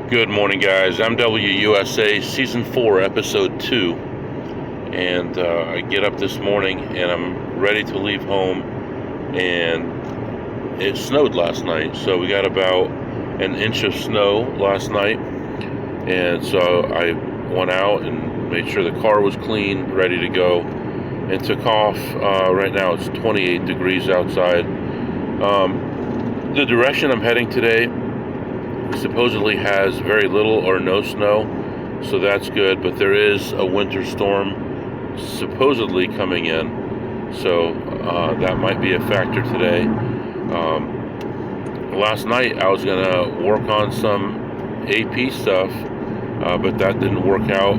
Good morning, guys. MWUSA Season 4, Episode 2. And I get up this morning and I'm ready to leave home. And it snowed last night. So we got about an inch of snow last night. And so I went out and made sure the car was clean, ready to go, and took off. Right now it's 28 degrees outside. The direction I'm heading today supposedly has very little or no snow, so that's good, but there is a winter storm supposedly coming in, so that might be a factor today. Last night I was gonna work on some AP stuff, but that didn't work out.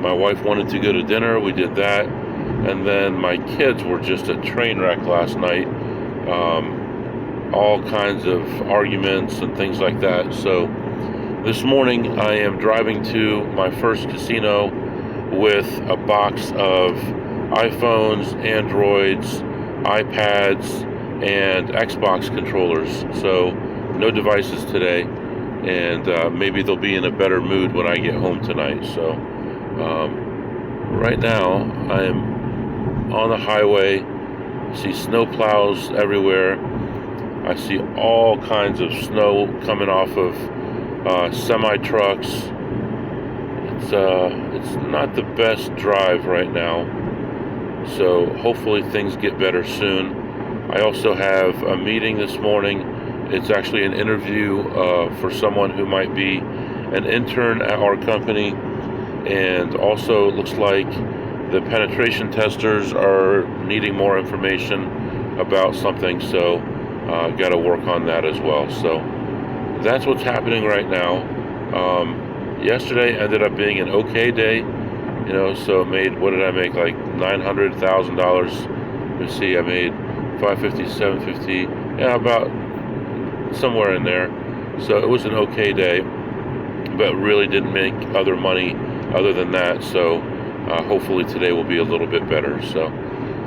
My wife wanted to go to dinner, we did that, and then my kids were just a train wreck last night. All kinds of arguments and things like that. So this morning I am driving to my first casino with a box of iPhones, Androids, iPads, and Xbox controllers. So no devices today, and maybe they'll be in a better mood when I get home tonight. So right now I am on the highway. See snow plows everywhere. I see all kinds of snow coming off of semi-trucks. It's not the best drive right now, so hopefully things get better soon. I also have a meeting this morning. It's actually an interview for someone who might be an intern at our company, and also it looks like the penetration testers are needing more information about something, so got to work on that as well. So that's what's happening right now. Yesterday ended up being an okay day, so what did I make, like $900,000. Let's see, I made 550, 750, yeah, about somewhere in there. So it was an okay day, but really didn't make other money other than that. So hopefully today will be a little bit better. So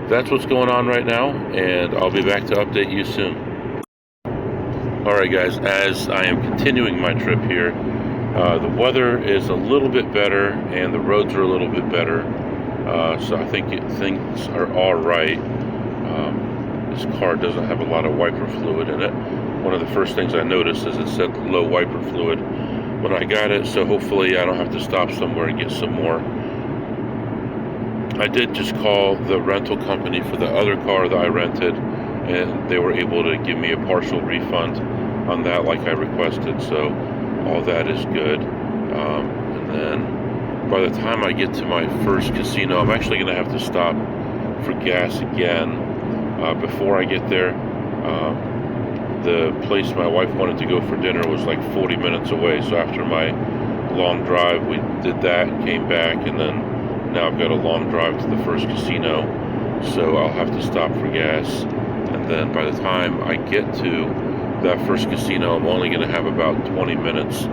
that's what's going on right now, and I'll be back to update you soon. Alright guys, as I am continuing my trip here, the weather is a little bit better and the roads are a little bit better, so I think things are alright. This car doesn't have a lot of wiper fluid in it. One of the first things I noticed is it said low wiper fluid when I got it, so hopefully I don't have to stop somewhere and get some more. I did just call the rental company for the other car that I rented, and they were able to give me a partial refund on that like I requested, so all that is good. And then by the time I get to my first casino, I'm actually going to have to stop for gas again before I get there. The place my wife wanted to go for dinner was like 40 minutes away, so after my long drive we did that and came back, and then now I've got a long drive to the first casino, so I'll have to stop for gas. And then by the time I get to that first casino, I'm only going to have about 20 minutes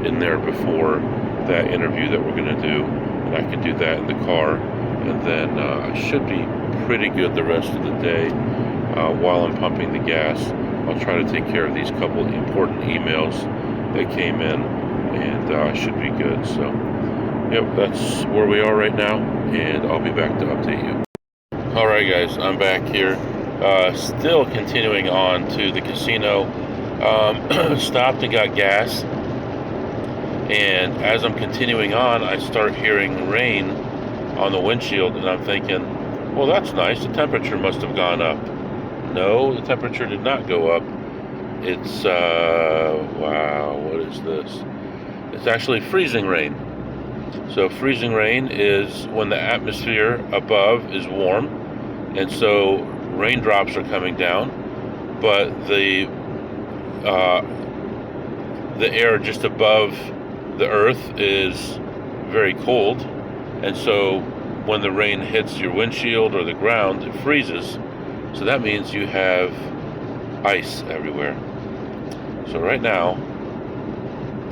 in there before that interview that we're going to do, and I can do that in the car, and then I should be pretty good the rest of the day. While I'm pumping the gas, I'll try to take care of these couple important emails that came in, and I should be good. So yep, that's where we are right now, and I'll be back to update you. Alright guys, I'm back here. Still continuing on to the casino. Stopped and got gas, and as I'm continuing on, I start hearing rain on the windshield, and I'm thinking, well, that's nice, the temperature must have gone up. No, the temperature did not go up. It's wow, what is this? It's actually freezing rain. So freezing rain is when the atmosphere above is warm, and so raindrops are coming down, but the air just above the earth is very cold, and so when the rain hits your windshield or the ground, it freezes. So that means you have ice everywhere. So right now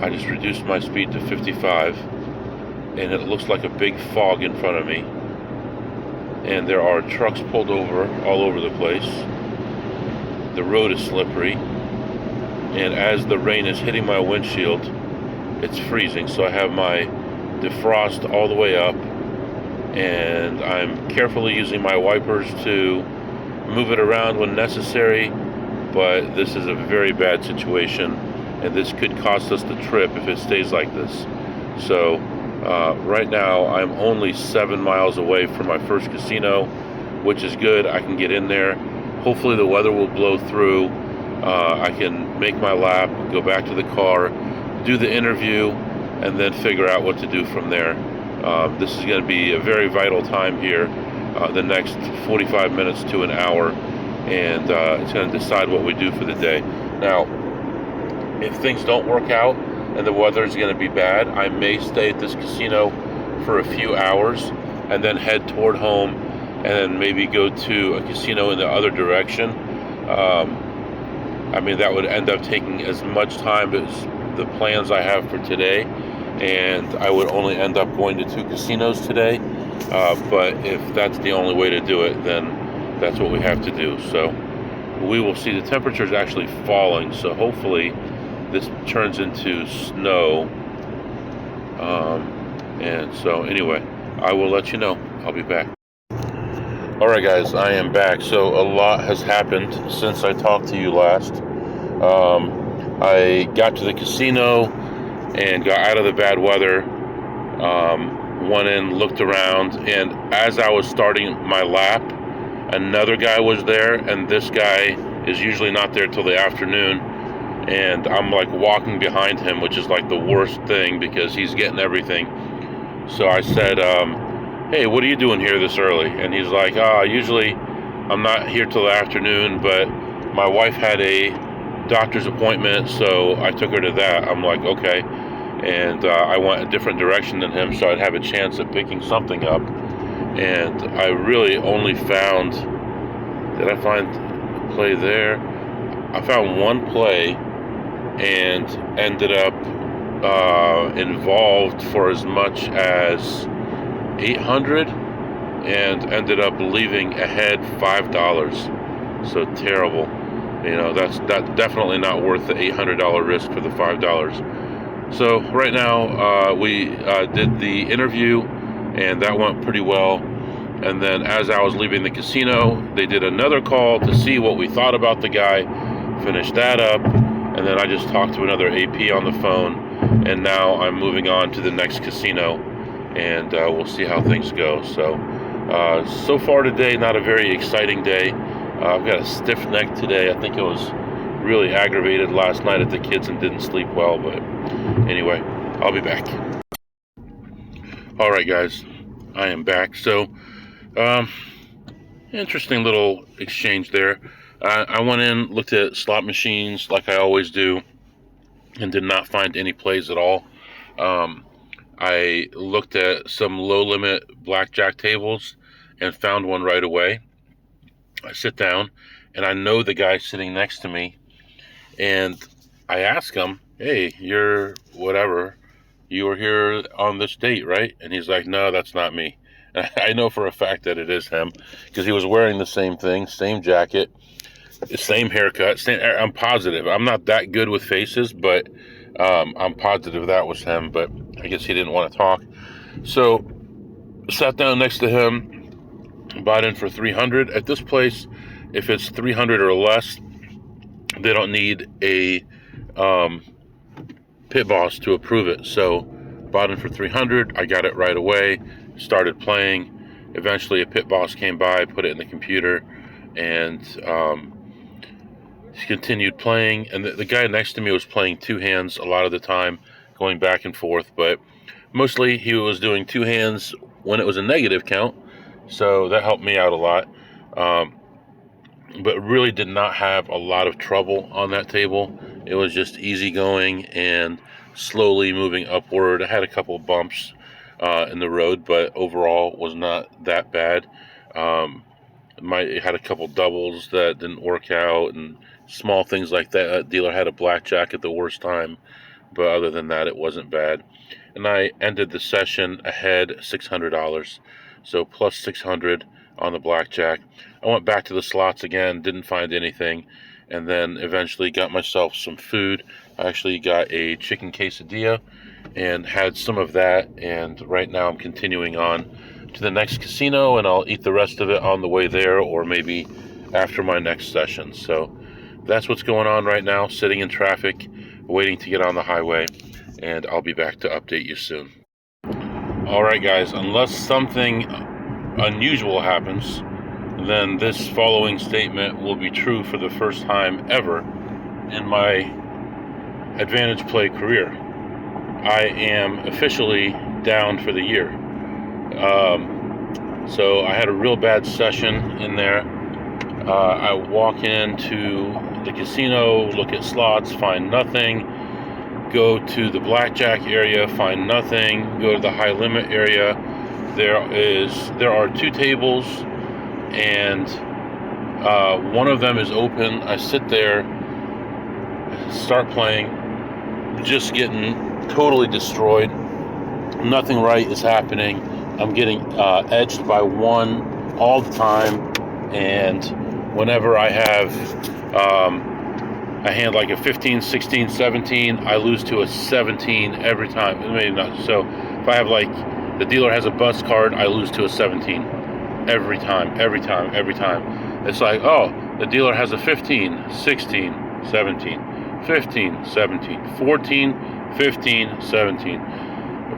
I just reduced my speed to 55, and it looks like a big fog in front of me, and there are trucks pulled over all over the place. The road is slippery, and as the rain is hitting my windshield, it's freezing. So I have my defrost all the way up, and I'm carefully using my wipers to move it around when necessary, but this is a very bad situation, and this could cost us the trip if it stays like this. So right now I'm only 7 miles away from my first casino, which is good. I can get in there. Hopefully the weather will blow through. I can make my lap, go back to the car, do the interview, and then figure out what to do from there. This is going to be a very vital time here, the next 45 minutes to an hour, and it's going to decide what we do for the day. Now, if things don't work out and the weather is going to be bad, I may stay at this casino for a few hours and then head toward home and then maybe go to a casino in the other direction. I mean, that would end up taking as much time as the plans I have for today, and I would only end up going to 2 casinos today. But if that's the only way to do it, then that's what we have to do. So we will see. The temperature is actually falling, so hopefully this turns into snow. And so anyway, I will let you know. I'll be back. Alright guys, I am back. So a lot has happened since I talked to you last. I got to the casino and got out of the bad weather, went in, looked around, and as I was starting my lap, another guy was there, and this guy is usually not there till the afternoon, and I'm like walking behind him, which is like the worst thing because he's getting everything. So I said, hey, what are you doing here this early? And he's like, usually I'm not here till the afternoon, but my wife had a doctor's appointment, so I took her to that. I'm like, okay. And I went a different direction than him, so I'd have a chance at picking something up. And I really only found, did I find a play there? I found one play and ended up involved for as much as 800 and ended up leaving ahead $5. So terrible. You know, that's definitely not worth the $800 risk for the $5. So right now we did the interview, and that went pretty well. And then as I was leaving the casino, they did another call to see what we thought about the guy, finished that up, and then I just talked to another AP on the phone, and now I'm moving on to the next casino, and we'll see how things go. So far today, not a very exciting day. I've got a stiff neck today. I think it was really aggravated last night at the kids and didn't sleep well, but anyway, I'll be back. Alright guys, I am back. So, interesting little exchange there. I went in, looked at slot machines like I always do, and did not find any plays at all. I looked at some low-limit blackjack tables and found one right away. I sit down, and I know the guy sitting next to me, and I ask him, hey, you're whatever, you were here on this date, right? And he's like, no, that's not me. I know for a fact that it is him, because he was wearing the same thing, same jacket, same haircut. I'm positive. I'm not that good with faces, but I'm positive that was him, but I guess he didn't want to talk. So sat down next to him, bought in for 300. At this place, if it's 300 or less, they don't need a pit boss to approve it. So bought in for 300. I got it right away, started playing. Eventually a pit boss came by, put it in the computer, and continued playing. And the guy next to me was playing 2 hands a lot of the time, going back and forth, but mostly he was doing 2 hands when it was a negative count. So that helped me out a lot, but really did not have a lot of trouble on that table. It was just easy going and slowly moving upward. I had a couple of bumps in the road, but overall was not that bad. Had a couple doubles that didn't work out and small things like that. That dealer had a blackjack at the worst time, but other than that, it wasn't bad. And I ended the session ahead $600. So plus 600 on the blackjack. I went back to the slots again, didn't find anything, and then eventually got myself some food. I actually got a chicken quesadilla and had some of that. And right now I'm continuing on to the next casino, and I'll eat the rest of it on the way there, or maybe after my next session. So that's what's going on right now, sitting in traffic, waiting to get on the highway, and I'll be back to update you soon. All right, guys, unless something unusual happens, then this following statement will be true for the first time ever in my Advantage Play career. I am officially down for the year. So I had a real bad session in there. I walk into the casino, look at slots, find nothing. Go to the blackjack area, find nothing. Go to the high limit area. There are 2 tables, and one of them is open. I sit there, start playing, just getting totally destroyed. Nothing right is happening. I'm getting edged by 1 all the time, and whenever I have a hand like a 15, 16, 17, I lose to a 17 every time. Maybe not. So if I have, like, the dealer has a bust card, I lose to a 17 every time. It's like, oh, the dealer has a 15, 16, 17, 15, 17, 14, 15, 17,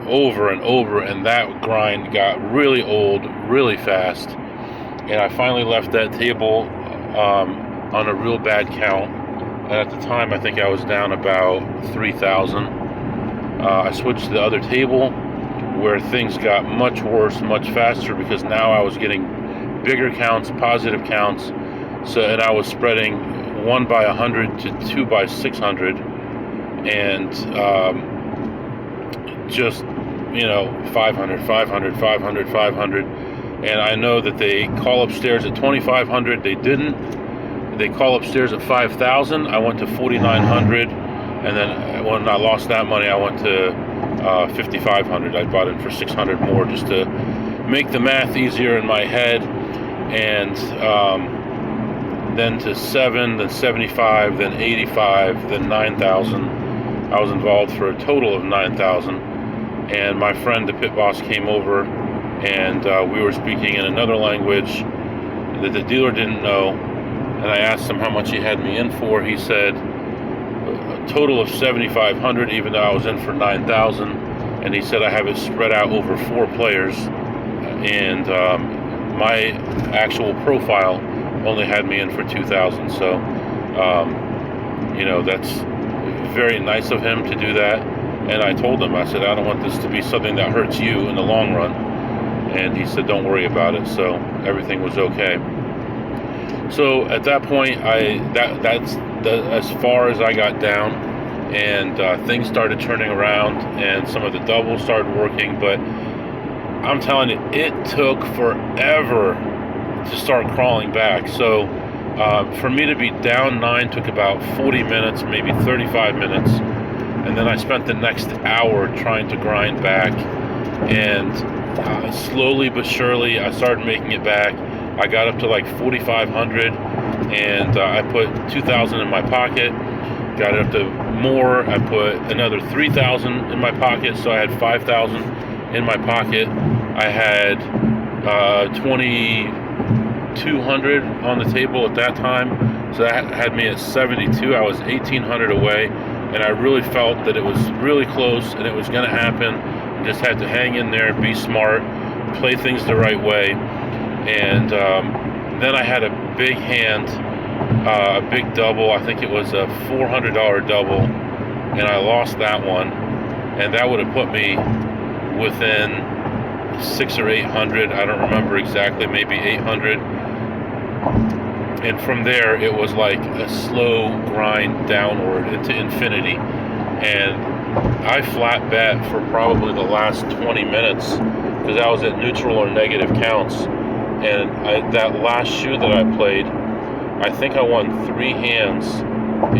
over and over, and that grind got really old really fast, and I finally left that table on a real bad count. And at the time, I think I was down about 3,000. I switched to the other table, where things got much worse, much faster, because now I was getting bigger counts, positive counts. So, and I was spreading 1 by 100 to 2 by 600, and just, 500, 500, 500, 500. And I know that they call upstairs at 2,500. They didn't. They call upstairs at 5,000. I went to 4,900, and then when I lost that money, I went to 5,500. I bought it for 600 more, just to make the math easier in my head. And then to 7, then 75, then 85, then 9,000. I was involved for a total of 9,000. And my friend, the pit boss, came over, and we were speaking in another language that the dealer didn't know. And I asked him how much he had me in for. He said a total of 7,500, even though I was in for 9,000. And he said I have it spread out over 4 players. And my actual profile only had me in for 2,000. So, that's very nice of him to do that. And I told him, I said, I don't want this to be something that hurts you in the long run. And he said, don't worry about it. So everything was okay. So at that point, that's as far as I got down, and things started turning around, and some of the doubles started working. But I'm telling you, it took forever to start crawling back. So for me to be down 9 took about 40 minutes, maybe 35 minutes. And then I spent the next hour trying to grind back. And slowly but surely, I started making it back. I got up to like 4,500, and I put 2,000 in my pocket. Got it up to more. I put another 3,000 in my pocket, so I had 5,000 in my pocket. I had 2,200 on the table at that time, so that had me at 72. I was 1,800 away, and I really felt that it was really close, and it was going to happen. I just had to hang in there, be smart, play things the right way. And then I had a big hand, a big double. I think it was a $400 double, and I lost that one. And that would have put me within 600 or 800. I don't remember exactly, maybe 800. And from there, it was like a slow grind downward into infinity. And I flat bet for probably the last 20 minutes, because I was at neutral or negative counts. And that last shoe that I played, I think I won 3 hands,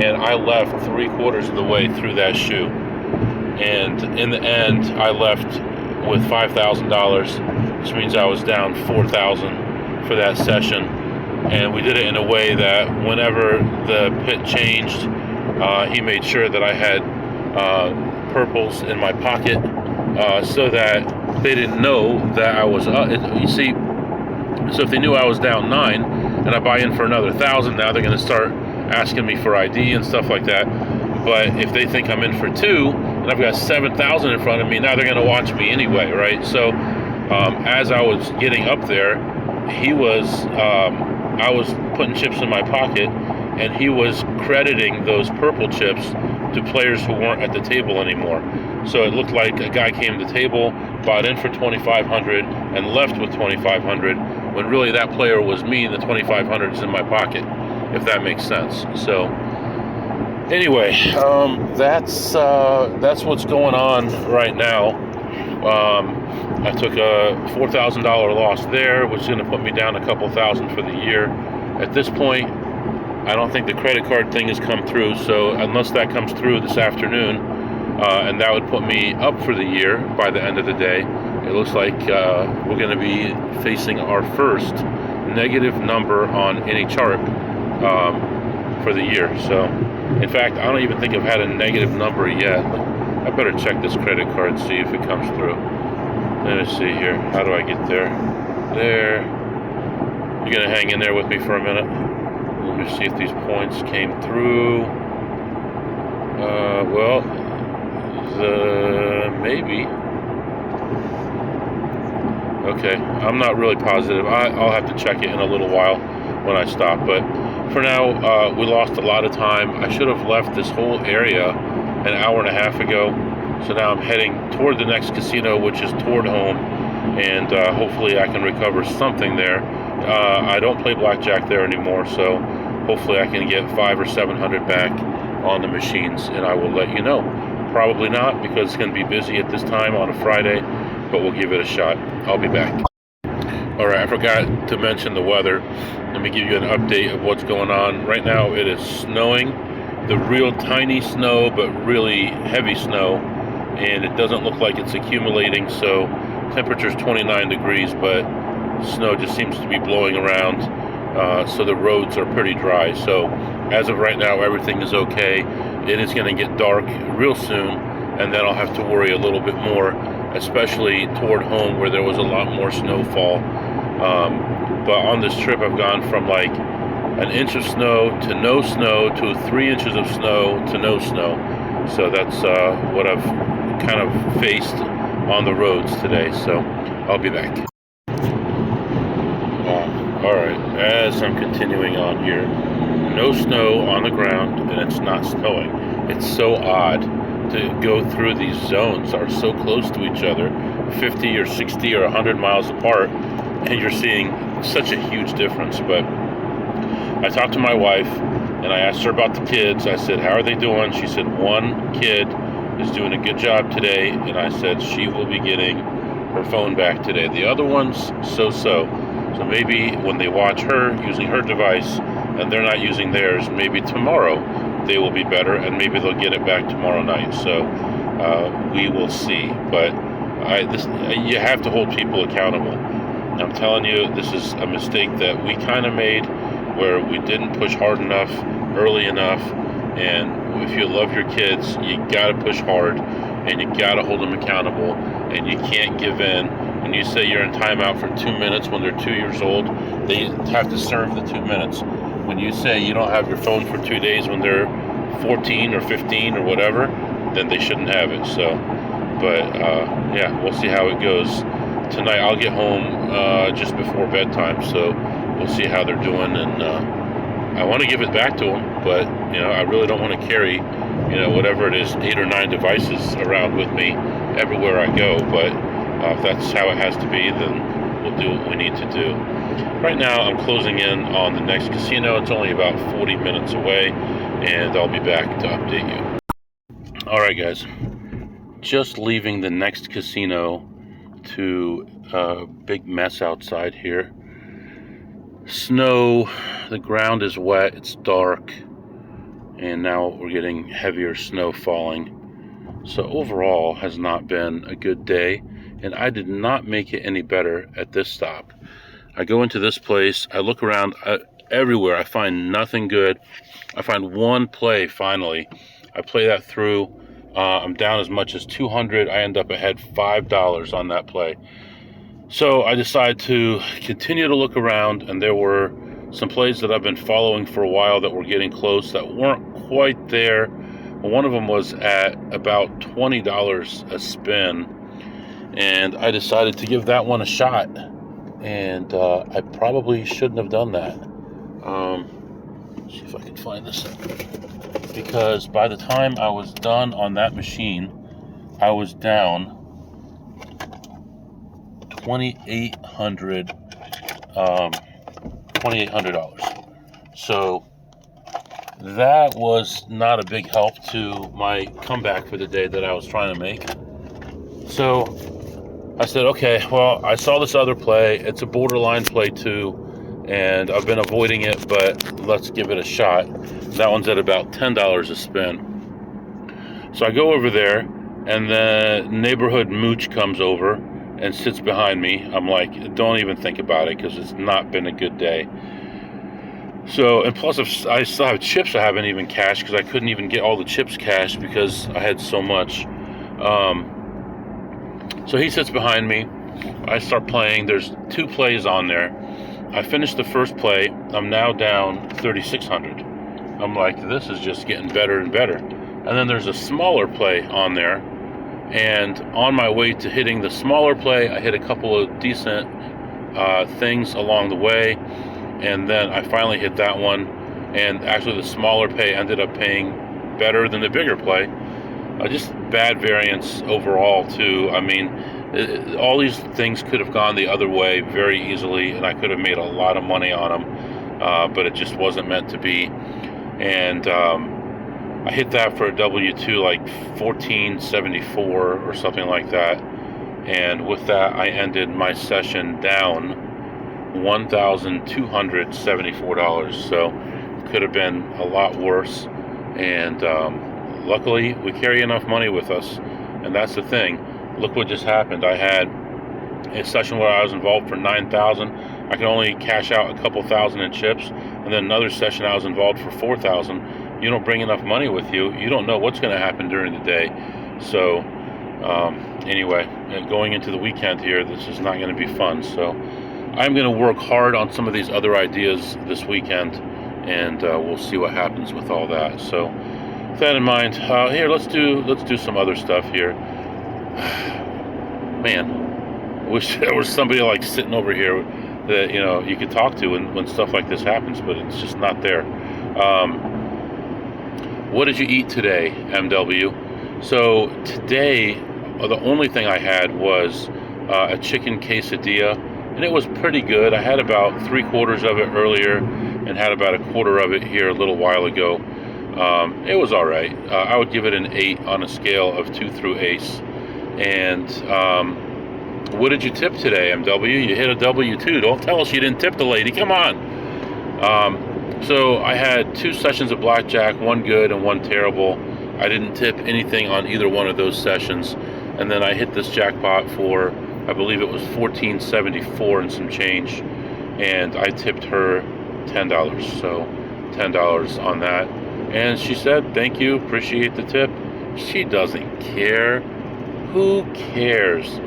and I left 3/4 of the way through that shoe. And in the end, I left with $5,000, which means I was down 4,000 for that session. And we did it in a way that whenever the pit changed, he made sure that I had purples in my pocket so that they didn't know that I was you see, so if they knew I was down 9 and I buy in for another 1,000, now they're going to start asking me for ID and stuff like that. But if they think I'm in for 2 and I've got 7,000 in front of me, now they're going to watch me anyway, right? So as I was getting up there, I was putting chips in my pocket, and he was crediting those purple chips to players who weren't at the table anymore. So it looked like a guy came to the table, bought in for 2,500 and left with 2,500, when really that player was me and the 2,500 is in my pocket, if that makes sense. So anyway, that's what's going on right now. I took a $4,000 loss there, which is going to put me down a couple thousand for the year. At this point, I don't think the credit card thing has come through, so unless that comes through this afternoon, and that would put me up for the year by the end of the day, it looks like we're going to be facing our first negative number on any chart for the year. So, in fact, I don't even think I've had a negative number yet. I better check this credit card, see if it comes through. Let me see here. How do I get there? There. You're going to hang in there with me for a minute? Let me see if these points came through. Well, maybe. Okay, I'm not really positive. I'll have to check it in a little while when I stop. But for now, we lost a lot of time. I should have left this whole area an hour and a half ago. So now I'm heading toward the next casino, which is toward home. And hopefully I can recover something there. I don't play blackjack there anymore, so hopefully I can get 500 or 700 back on the machines, and I will let you know. Probably not, because it's going to be busy at this time on a Friday, but we'll give it a shot. I'll be back. All right, I forgot to mention the weather. Let me give you an update of what's going on. Right now it is snowing, the real tiny snow, but really heavy snow, and it doesn't look like it's accumulating, so temperature's 29 degrees, but snow just seems to be blowing around, so the roads are pretty dry. So as of right now, everything is okay. It is going to get dark real soon, and then I'll have to worry a little bit more, especially toward home where there was a lot more snowfall. But on this trip, I've gone from like an inch of snow to no snow to 3 inches of snow to no snow. So that's what I've kind of faced on the roads today. So I'll be back. Alright, as I'm continuing on here, no snow on the ground, and it's not snowing. It's so odd to go through these zones that are so close to each other, 50 or 60 or 100 miles apart, and you're seeing such a huge difference. But I talked to my wife, and I asked her about the kids. I said, how are they doing? She said, one kid is doing a good job today, and I said she will be getting her phone back today. The other one's so-so. So maybe when they watch her using her device and they're not using theirs, maybe tomorrow they will be better, and maybe they'll get it back tomorrow night. So we will see. But you have to hold people accountable. I'm telling you, this is a mistake that we kind of made, where we didn't push hard enough, early enough. And if you love your kids, you got to push hard, and you got to hold them accountable, and you can't give in. When you say you're in timeout for 2 minutes when they're 2 years old, they have to serve the 2 minutes. When you say you don't have your phone for 2 days when they're 14 or 15 or whatever, then they shouldn't have it. So, but yeah, we'll see how it goes. Tonight I'll get home just before bedtime, so we'll see how they're doing. And I want to give it back to them, but I really don't want to carry whatever it is, 8 or 9 devices around with me everywhere I go. But if that's how it has to be, then we'll do what we need to do. Right now, I'm closing in on the next casino. It's only about 40 minutes away, and I'll be back to update you. All right, guys. Just leaving the next casino to a big mess outside here. Snow, the ground is wet, it's dark, and now we're getting heavier snow falling. So overall, has not been a good day. And I did not make it any better at this stop. I go into this place, I look around everywhere, I find nothing good. I find one play finally. I play that through. I'm down as much as 200. I end up ahead $5 on that play. So I decided to continue to look around, and there were some plays that I've been following for a while that were getting close that weren't quite there. One of them was at about $20 a spin, and I decided to give that one a shot. And I probably shouldn't have done that. See if I can find this, because by the time I was done on that machine, I was down $2,800. So that was not a big help to my comeback for the day that I was trying to make. So I said, okay, well, I saw this other play. It's a borderline play too, and I've been avoiding it, but let's give it a shot. That one's at about $10 a spin. So I go over there, and the neighborhood mooch comes over and sits behind me. I'm like, don't even think about it, because it's not been a good day. So, and plus, if I still have chips I haven't even cashed, because I couldn't even get all the chips cashed because I had so much. So he sits behind me. I start playing. There's 2 plays on there. I finished the first play. I'm now down 3,600. I'm like, this is just getting better and better. And then there's a smaller play on there. And on my way to hitting the smaller play, I hit a couple of decent things along the way. And then I finally hit that one. And actually the smaller play ended up paying better than the bigger play. Just bad variance overall too. I mean, all these things could have gone the other way very easily, and I could have made a lot of money on them, but it just wasn't meant to be. And I hit that for a W2 like 1474 or something like that. And with that, I ended my session down $1,274. So it could have been a lot worse. And luckily, we carry enough money with us, and that's the thing. Look what just happened. I had a session where I was involved for 9,000. I could only cash out a couple thousand in chips, and then another session I was involved for 4,000. You don't bring enough money with you, you don't know what's going to happen during the day. So anyway, going into the weekend here, this is not going to be fun. So I'm going to work hard on some of these other ideas this weekend, and we'll see what happens with all that. So with that in mind, here, let's do some other stuff here. Man, I wish there was somebody like sitting over here that you could talk to when stuff like this happens, but it's just not there. What did you eat today, MW? So today, the only thing I had was a chicken quesadilla, and it was pretty good. I had about 3/4 of it earlier, and had about 1/4 of it here a little while ago. It was all right. I would give it an 8 on a scale of 2 through ace. And what did you tip today, MW? You hit a W2. Don't tell us you didn't tip the lady. Come on. So I had 2 sessions of blackjack, 1 good and 1 terrible. I didn't tip anything on either one of those sessions. And then I hit this jackpot for, I believe it was $14.74 and some change. And I tipped her $10. So $10 on that. And she said, thank you, appreciate the tip. She doesn't care. Who cares?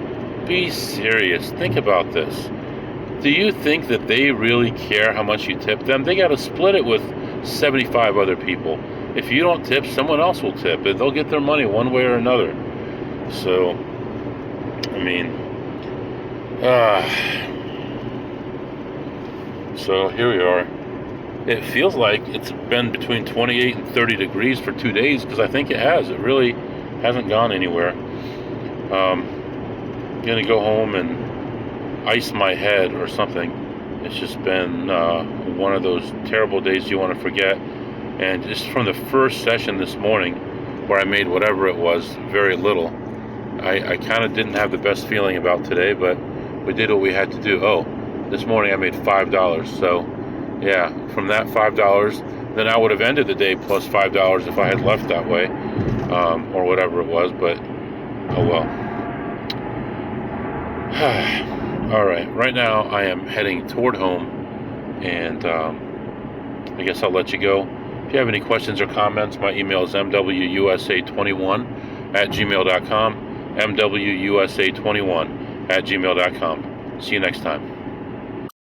Be serious. Think about this. Do you think that they really care how much you tip them? They got to split it with 75 other people. If you don't tip, someone else will tip, and they'll get their money one way or another. So, I mean, so here we are. It feels like it's been between 28 and 30 degrees for 2 days, because I think it has. It really hasn't gone anywhere. Gonna go home and ice my head or something. It's just been one of those terrible days you want to forget. And just from the first session this morning, where I made whatever it was, very little, I kind of didn't have the best feeling about today, but we did what we had to do. Oh, this morning I made $5. So yeah, from that $5, then I would have ended the day plus $5 if I had left that way, or whatever it was, but oh well. All right, right now I am heading toward home, and I guess I'll let you go. If you have any questions or comments, my email is mwusa21 at gmail.com, MWUSA21 at gmail.com. See you next time.